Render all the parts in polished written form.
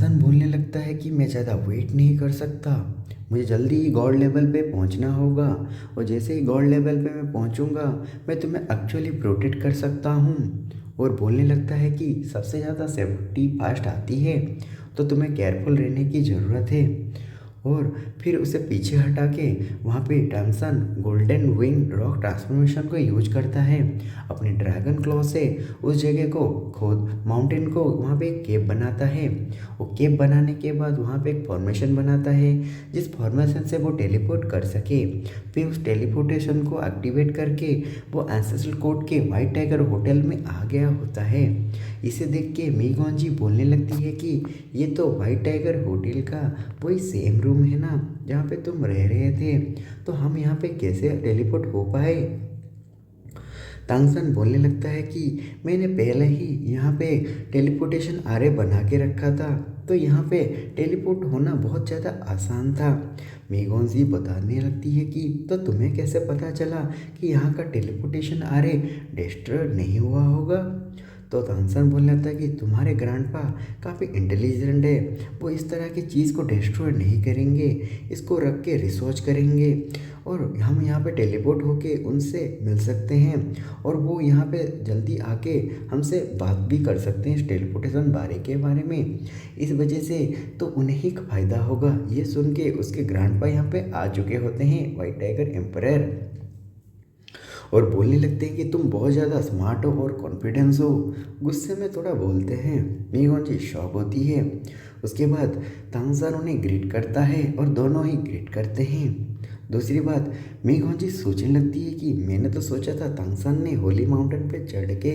तांसन बोलने लगता है कि मैं ज़्यादा वेट नहीं कर सकता, मुझे जल्दी ही गॉड लेवल पे पहुंचना होगा। और जैसे ही गॉड लेवल पे मैं पहुंचूंगा, मैं तुम्हें एक्चुअली प्रोटेक्ट कर सकता हूँ। और बोलने लगता है कि सबसे ज़्यादा सेफ्टी फास्ट आती है, तो तुम्हें केयरफुल रहने की ज़रूरत है। और फिर उसे पीछे हटा के वहाँ पे टैंसन गोल्डन विंग रॉक ट्रांसफॉर्मेशन को यूज करता है। अपने ड्रैगन क्लॉ से उस जगह को खोद माउंटेन को वहाँ पे एक केप बनाता है। वो केप बनाने के बाद वहाँ पे एक फॉर्मेशन बनाता है, जिस फॉर्मेशन से वो टेलीपोर्ट कर सके। फिर उस टेलीपोर्टेशन को एक्टिवेट करके वो एंसेस्ट्रल कोड के वाइट टाइगर होटल में आ गया होता है। इसे देख के मीगोंजी बोलने लगती है कि ये तो वाइट टाइगर होटल का वही सेम रूम है ना, जहाँ पे तुम रह रहे थे, तो हम यहाँ पे कैसे टेलीपोर्ट हो पाए। तांगसन बोलने लगता है कि मैंने पहले ही यहाँ पे टेलीपोर्टेशन आरे बना के रखा था, तो यहाँ पे टेलीपोर्ट होना बहुत ज़्यादा आसान था। मेगोंजी बताने लगती है कि तो तुम्हें कैसे पता चला कि यहाँ का टेलीपोर्टेशन आरे डिस्ट्रॉय नहीं हुआ होगा। तो तानसेन बोलने लगता है कि तुम्हारे ग्रैंडपा काफ़ी इंटेलिजेंट है, वो इस तरह की चीज़ को डिस्ट्रॉय नहीं करेंगे, इसको रख के रिसर्च करेंगे और हम यहाँ पे टेलीपोर्ट होके उनसे मिल सकते हैं और वो यहाँ पे जल्दी आके हमसे बात भी कर सकते हैं इस टेलीपोर्टेशन के बारे में। इस वजह से तो उन्हें ही फ़ायदा होगा। ये सुन के उसके ग्रैंडपा यहाँ पे आ चुके होते हैं, वाइट टाइगर एम्परर, और बोलने लगते हैं कि तुम बहुत ज़्यादा स्मार्ट हो और कॉन्फिडेंस हो। गुस्से में थोड़ा बोलते हैं। मीगोंजी शॉक होती है। उसके बाद तांगसान उन्हें ग्रीट करता है और दोनों ही ग्रीट करते हैं। दूसरी बात, मीगोंजी सोचने लगती है कि मैंने तो सोचा था तांगसान ने होली माउंटेन पे चढ़ के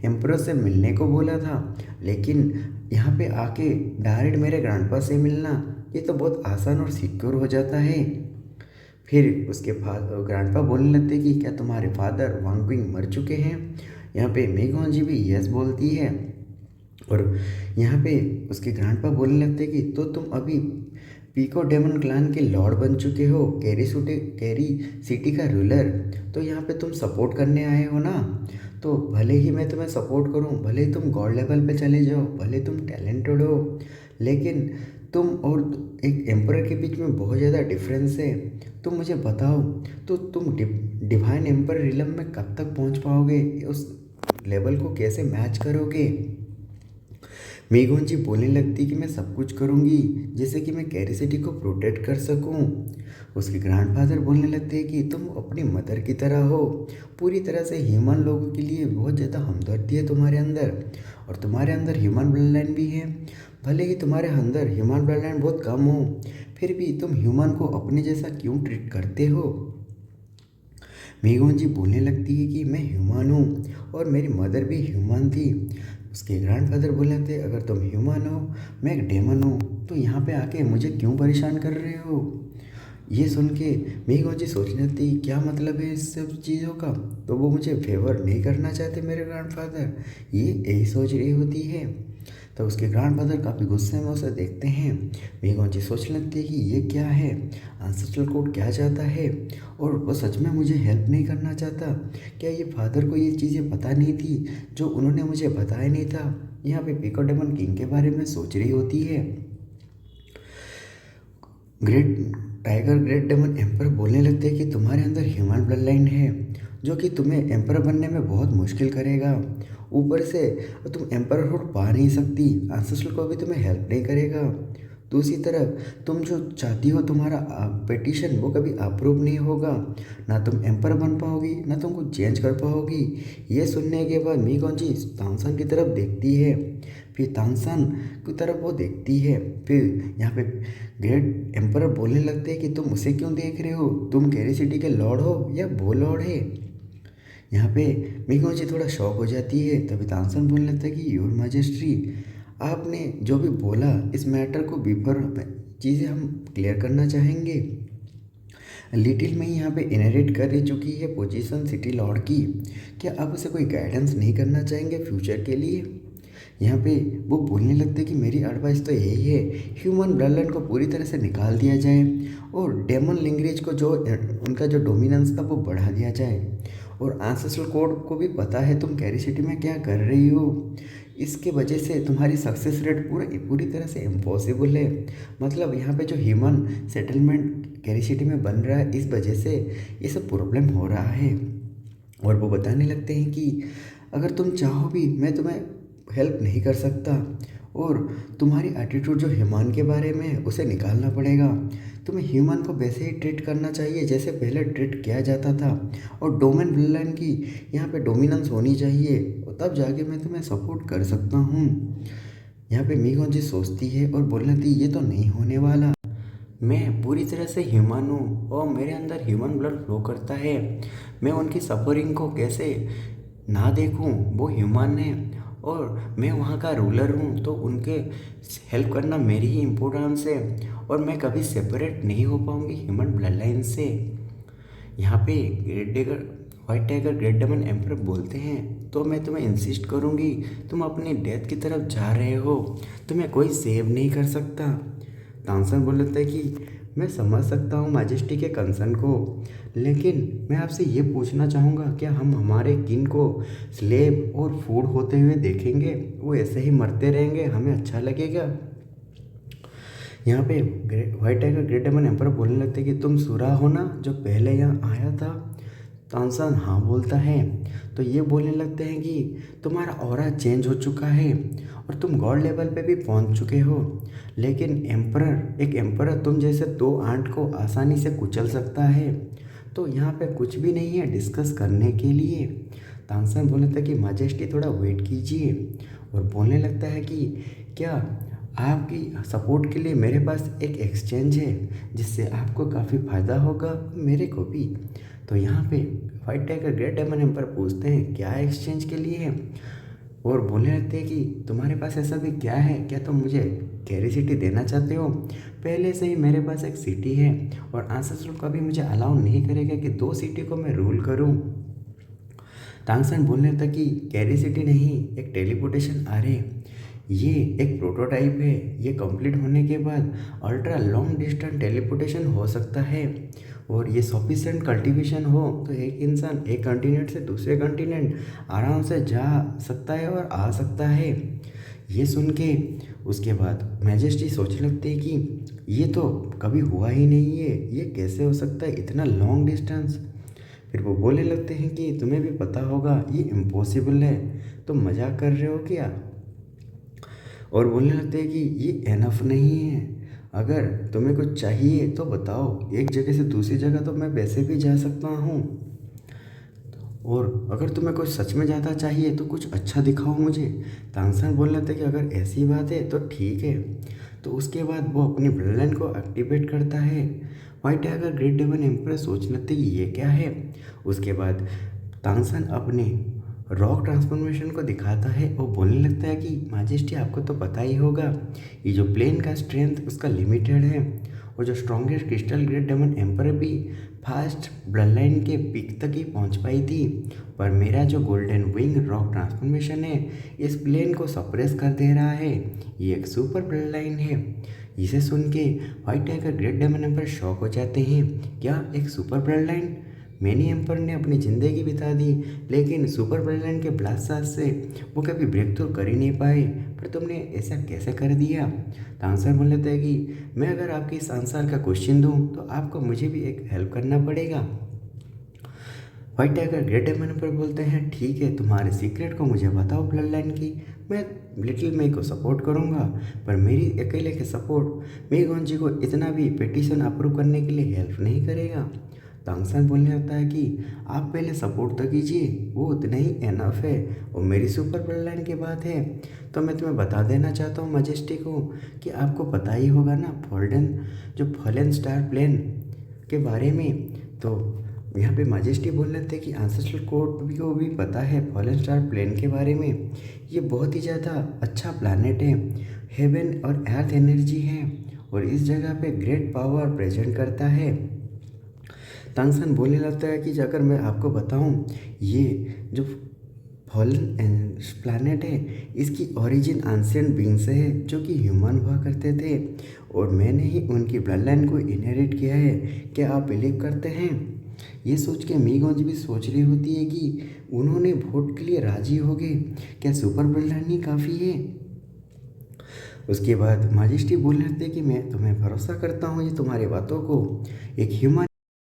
एम्परर से मिलने को बोला था, लेकिन यहाँ पे आके डायरेक्ट मेरे ग्रैंडपा से मिलना ये तो बहुत आसान और सिक्योर हो जाता है। फिर उसके ग्रैंडपा बोलने लगते कि क्या तुम्हारे फादर वांगविंग मर चुके हैं। यहाँ पे मेघोंजी भी यस बोलती है और यहाँ पे उसके ग्रैंडपा बोलने लगते कि तो तुम अभी पीको डेमन क्लान के लॉर्ड बन चुके हो, कैरी सिटी का रूलर, तो यहाँ पे तुम सपोर्ट करने आए हो ना। तो भले ही मैं तुम्हें सपोर्ट करूँ, भले ही तुम गॉड लेवल पे चले जाओ, भले तुम टैलेंटेड हो, लेकिन तुम और एक एम्परर के बीच में बहुत ज़्यादा डिफरेंस है। तुम मुझे बताओ, तो तुम डिवाइन एम्पर रिलम में कब तक पहुंच पाओगे, उस लेवल को कैसे मैच करोगे। मेगुंजी बोलने लगती कि मैं सब कुछ करूंगी जैसे कि मैं कैरी सिटी को प्रोटेक्ट कर सकूं। उसके ग्रैंडफादर बोलने लगते हैं कि तुम अपनी मदर की तरह हो, पूरी तरह से ह्यूमन लोगों के लिए बहुत ज़्यादा हमदर्दी है तुम्हारे अंदर, और तुम्हारे अंदर ह्यूमन ब्लड लाइन भी है। भले ही तुम्हारे अंदर ह्यूमन ब्लड लाइन बहुत कम हो, फिर भी तुम ह्यूमन को अपने जैसा क्यों ट्रीट करते हो। मेगोंजी बोलने लगती है कि मैं ह्यूमन हूँ और मेरी मदर भी ह्यूमन थी। उसके ग्रैंडफादर बोले थे अगर तुम ह्यूमन हो, मैं एक डेमन हूँ, तो यहाँ पे आके मुझे क्यों परेशान कर रहे हो। ये सुन के मेघोंजी सोचने लगती क्या मतलब है इस सब चीज़ों का, तो वो मुझे फेवर नहीं करना चाहते मेरे ग्रैंडफादर, ये यही सोच रही होती है। तो उसके ग्रैंडफादर काफ़ी गुस्से में उसे देखते हैं। मेघोंजी सोचने लगती है कि ये क्या है, एंसेस्ट्रल कोड क्या चाहता है, और वो सच में मुझे हेल्प नहीं करना चाहता। क्या ये फादर को ये चीज़ें पता नहीं थी जो उन्होंने मुझे बताया नहीं था। यहाँ पे पीको डेमन किंग के बारे में सोच रही होती है। ग्रेट डेमन एम्पर बोलने लगते हैं कि तुम्हारे अंदर ह्यूमन ब्लड लाइन है जो कि तुम्हें एम्पर बनने में बहुत मुश्किल करेगा। ऊपर से तुम एम्परहुड पा नहीं सकती, एंसेस्ट्रल को भी तुम्हें हेल्प नहीं करेगा। दूसरी तरफ तुम जो चाहती हो तुम्हारा पिटिशन वो कभी अप्रूव नहीं होगा, ना तुम एम्पर बन पाओगी ना तुम कुछ चेंज कर पाओगी। ये सुनने के बाद मीगोंजी तांगसान की तरफ देखती है, फिर तांगसान की तरफ वो देखती है। फिर यहाँ पे ग्रेट एम्पर बोलने लगते हैं कि तुम उसे क्यों देख रहे हो, तुम कैरी सिटी के लॉर्ड हो या वो लॉर्ड है। यहाँ पे मीगोंजी थोड़ा शॉक हो जाती है। तभी तांगसान बोलने लगता है कि योर मैजेस्टी, आपने जो भी बोला इस मैटर को बिफोर चीज़ें हम क्लियर करना चाहेंगे। लिटिल में यहाँ पे इनहेरिट कर चुकी है पोजीशन सिटी लॉर्ड की, क्या आप उसे कोई गाइडेंस नहीं करना चाहेंगे फ्यूचर के लिए। यहाँ पे वो बोलने लगते कि मेरी एडवाइस तो यही है, ह्यूमन ब्लड लाइन को पूरी तरह से निकाल दिया जाए और डेमन लैंग्वेज को जो उनका जो डोमिनेंस था वो बढ़ा दिया जाए, और एंसेस्ट्रल कोड को भी पता है तुम कैरी सिटी में क्या कर रही हो। इसके वजह से तुम्हारी सक्सेस रेट पूरा पूरी तरह से इम्पॉसिबल है। मतलब यहाँ पे जो ह्यूमन सेटलमेंट कैरी सिटी में बन रहा है, इस वजह से ये सब प्रॉब्लम हो रहा है। और वो बताने लगते हैं कि अगर तुम चाहो भी मैं तुम्हें हेल्प नहीं कर सकता, और तुम्हारी एटीट्यूड जो ह्यूमन के बारे में है उसे निकालना पड़ेगा। तुम्हें ह्यूमन को वैसे ही ट्रीट करना चाहिए जैसे पहले ट्रीट किया जाता था, और डोमेन विलन की यहाँ पे डोमिनेंस होनी चाहिए, और तब जाके मैं तुम्हें सपोर्ट कर सकता हूँ। यहाँ पे मीगोन जी सोचती है और बोलने लगती ये तो नहीं होने वाला। मैं पूरी तरह से ह्यूमन हूँ और मेरे अंदर ह्यूमन ब्लड फ्लो करता है। मैं उनकी सफरिंग को कैसे ना देखूँ, वो ह्यूमन है और मैं वहाँ का रूलर हूँ, तो उनके हेल्प करना मेरी ही इम्पोर्टेंस है, और मैं कभी सेपरेट नहीं हो पाऊँगी ह्यूमन ब्लड लाइन से। यहाँ पे great tiger white tiger great demon emperor बोलते हैं तो मैं तुम्हें इंसिस्ट करूँगी, तुम अपनी डेथ की तरफ जा रहे हो, तुम्हें कोई सेव नहीं कर सकता। तानसेन बोल लेता है कि मैं समझ सकता हूँ मैजेस्टी के कंसर्न को, लेकिन मैं आपसे ये पूछना चाहूँगा क्या हम हमारे किन को स्लेव और फूड होते हुए देखेंगे, वो ऐसे ही मरते रहेंगे, हमें अच्छा लगेगा? यहाँ पे white tiger great demon emperor बोलने लगते हैं कि तुम सुरा हो ना जो पहले यहाँ आया था। तानसेन हाँ बोलता है। तो ये बोलने लगते हैं कि तुम्हारा ऑरा चेंज हो चुका है और तुम गॉड लेवल पे भी पहुंच चुके हो, लेकिन एक एम्परर तुम जैसे दो आंट को आसानी से कुचल सकता है। तो यहाँ पे कुछ भी नहीं है डिस्कस करने के लिए। तानसेन बोलने लगता है कि माजेस्टी थोड़ा वेट कीजिए, और बोलने लगता है कि क्या आपकी सपोर्ट के लिए मेरे पास एक एक्सचेंज है जिससे आपको काफ़ी फ़ायदा होगा, मेरे को भी। तो यहाँ पे white tiger great demon emperor पूछते हैं क्या एक्सचेंज के लिए है, और बोलने लगते हैं कि तुम्हारे पास ऐसा भी क्या है, क्या तुम मुझे कैरी सिटी देना चाहते हो? पहले से ही मेरे पास एक सिटी है और आंसेस्टर कभी मुझे अलाउ नहीं करेगा कि दो सिटी को मैं रूल करूं। तांगसन बोलने लगता कि कैरी सिटी नहीं, एक टेलीपोर्टेशन आरे, ये एक प्रोटोटाइप है, ये कंप्लीट होने के बाद अल्ट्रा लॉन्ग डिस्टेंस टेलीपोर्टेशन हो सकता है, और ये सफिशिएंट कल्टीवेशन हो तो एक इंसान एक कॉन्टिनेंट से दूसरे कॉन्टिनेंट आराम से जा सकता है और आ सकता है। ये सुन के उसके बाद मैजेस्टी सोचने लगते हैं कि ये तो कभी हुआ ही नहीं है, ये कैसे हो सकता है इतना लॉन्ग डिस्टेंस। फिर वो बोलने लगते हैं कि तुम्हें भी पता होगा ये इम्पॉसिबल है, तुम मजाक कर रहे हो क्या? और बोलने लगते हैं कि ये एनफ नहीं है, अगर तुम्हें कुछ चाहिए तो बताओ, एक जगह से दूसरी जगह तो मैं वैसे भी जा सकता हूँ, और अगर तुम्हें कुछ सच में ज़्यादा चाहिए तो कुछ अच्छा दिखाओ मुझे। तांगसन बोल रहे थे कि अगर ऐसी बात है तो ठीक है। तो उसके बाद वो अपनी ब्लड लाइन को एक्टिवेट करता है। White tiger great demon emperor सोचने लगते कि ये क्या है। उसके बाद तांगसन अपने रॉक ट्रांसफॉर्मेशन को दिखाता है और बोलने लगता है कि माजेस्टी आपको तो पता ही होगा, ये जो प्लेन का स्ट्रेंथ उसका लिमिटेड है, और जो strongest crystal great demon emperor भी फास्ट ब्लड लाइन के पीक तक ही पहुंच पाई थी, पर मेरा जो गोल्डन विंग रॉक ट्रांसफॉर्मेशन है इस प्लेन को सप्रेस कर दे रहा है, ये एक सुपर ब्लड लाइन है। इसे सुन के white tiger great demon emperor shock हो जाते हैं, क्या एक super blood line? Many emperor ने अपनी ज़िंदगी बिता दी, लेकिन सुपर ब्लड लाइन के ब्लास्ट से वो कभी ब्रेक थ्रू कर ही नहीं पाए, पर तुमने ऐसा कैसे कर दिया? तो आंसर बोल लेता है कि मैं अगर आपके इस आंसर का क्वेश्चन दूं तो आपको मुझे भी एक हेल्प करना पड़ेगा। व्हाइट टाइगर ग्रेट डेमन पर बोलते हैं ठीक है, तुम्हारे सीक्रेट को मुझे बताओ ब्लड लाइन की, मैं लिटिल मे को सपोर्ट करूंगा, पर मेरी अकेले के सपोर्ट मेघवन जी को इतना भी पिटीशन अप्रूव करने के लिए हेल्प नहीं करेगा। तांगसन बोलने लगता है कि आप पहले सपोर्ट तो कीजिए, वो उतना ही एनफ है, और मेरी सुपर ब्लड लाइन की बात है तो मैं तुम्हें बता देना चाहता हूँ मजेस्टी को कि आपको पता ही होगा ना फॉलन स्टार प्लेन के बारे में। तो यहाँ पे मजेस्टी बोल रहे थे कि आंसेस्ट्रल कोड को भी पता है फॉलन स्टार प्लेन के बारे में, ये बहुत ही ज़्यादा अच्छा प्लानट है, हेवन और अर्थ एनर्जी है, और इस जगह पे ग्रेट पावर प्रेजेंट करता है। तांगसन बोलने लगता है कि अगर मैं आपको बताऊं, ये जो फॉलन प्लैनेट है इसकी ओरिजिन एंशिएंट बीइंग से है जो कि ह्यूमन हुआ करते थे, और मैंने ही उनकी ब्लड लाइन को इनहेरिट किया है। क्या आप बिलीव करते हैं? ये सोच के मीगोंज भी सोच रही होती है कि उन्होंने वोट के लिए राजी हो गए, क्या सुपर ब्रह्मणी काफ़ी है। उसके बाद माजेस्टी बोल रहे थे कि मैं तुम्हें भरोसा करता हूँ ये तुम्हारी बातों को, एक ह्यूमन